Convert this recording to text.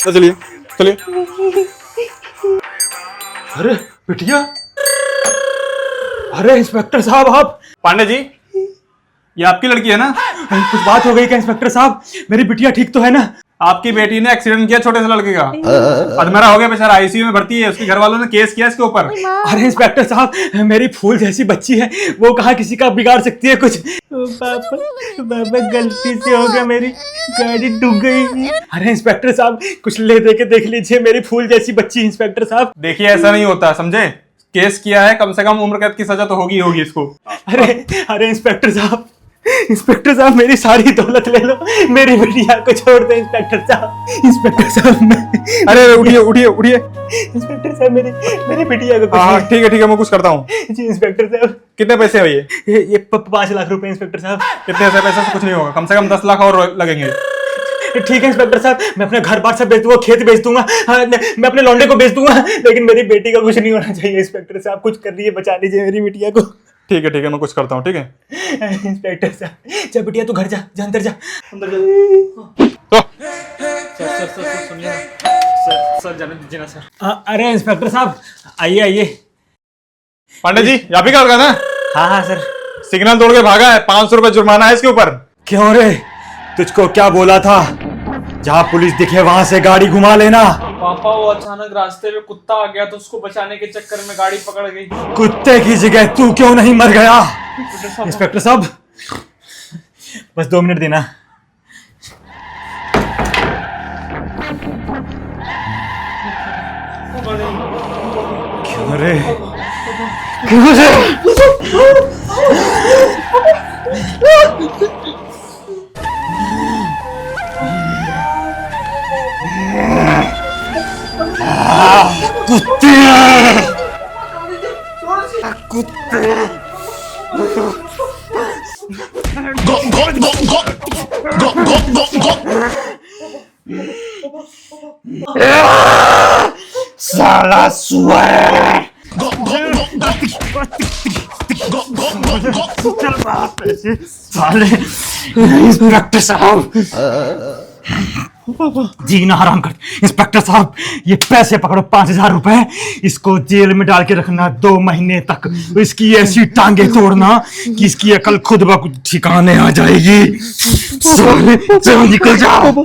चलिए चलिए। अरे बिटिया, अरे इंस्पेक्टर साहब आप। पांडे जी, ये आपकी लड़की है ना? कुछ बात हो गई क्या इंस्पेक्टर साहब? मेरी बिटिया ठीक तो है ना? आपकी बेटी ने एक्सीडेंट किया छोटे से लड़के का, अधमरा हो गया बेचारा, आईसीयू में भर्ती है। उसके घर वालों ने केस किया इसके ऊपर। अरे इंस्पेक्टर साहब, मेरी फूल जैसी बच्ची है, वो कहाँ किसी का बिगाड़ सकती है कुछ। पापा गलती से हो गया, मेरी गाड़ी डूब गई। अरे इंस्पेक्टर साहब, कुछ ले दे के देख लीजिए, मेरी फूल जैसी बच्ची। इंस्पेक्टर साहब देखिए, ऐसा नहीं होता, समझे? केस किया है, कम से कम उम्र कैद की सजा तो होगी होगी इसको। अरे इंस्पेक्टर साहब, इंस्पेक्टर साहब मेरी सारी दौलत ले लो, मेरी बिटिया को छोड़ दो इंस्पेक्टर साहब। इंस्पेक्टर साहब मैं, अरे उठिए उठिए उठिए। इंस्पेक्टर साहब मेरी बिटिया को कुछ हाँ नहीं। ठीक है, मैं कुछ करता हूँ। जी इंस्पेक्टर साहब। कितने पैसे है ये? ये 5 लाख रुपए इंस्पेक्टर साहब। कितने ऐसे पैसे से कुछ नहीं होगा, कम से कम 10 लाख और लगेंगे। ठीक है इंस्पेक्टर साहब, मैं अपने घर बार सब बेच दूंगा, खेत बेच दूंगा, हाँ, मैं अपने लौंडे को बेच दूंगा, लेकिन मेरी बेटी का कुछ नहीं होना चाहिए। इंस्पेक्टर साहब कुछ कर लीजिए, बचा लीजिए मेरी बिटिया को। ठीक है, मैं कुछ करता हूँ। ठीक है इंस्पेक्टर साहब, जा बिटिया तू घर जा, अंदर जा, अंदर जा। तो सर सुनिए ना, सर जाने दीजिए ना सर। अरे इंस्पेक्टर साहब, आइए। पांडे जी, यहाँ भी क्या लगा ना? हाँ सर। सिग्नल तोड़ के भागा है, 500 रुपए जुर्माना है इसके ऊपर। क्यों रे, तुझको क्या बोला था? जहाँ पुलिस दिखे वहां से गाड़ी घुमा लेना। पापा वो अचानक रास्ते में कुत्ता आ गया तो उसको बचाने के चक्कर में गाड़ी पकड़ गई। कुत्ते की जगह तू क्यों नहीं मर गया? इंस्पेक्टर साहब बस 2 मिनट देना। क्यों रे, क्यों रे? कुत्ते कुत्ते साला सुअर। साले इंस्पेक्टर साहब, जीना हराम कर। इंस्पेक्टर साहब, ये पैसे पकड़ो, 5000 रुपए, इसको जेल में डाल के रखना 2 महीने तक। इसकी ऐसी टांगे तोड़ना कि इसकी अकल खुद ब खुद ठिकाने आ जाएगी। साले चलो निकल जाओ।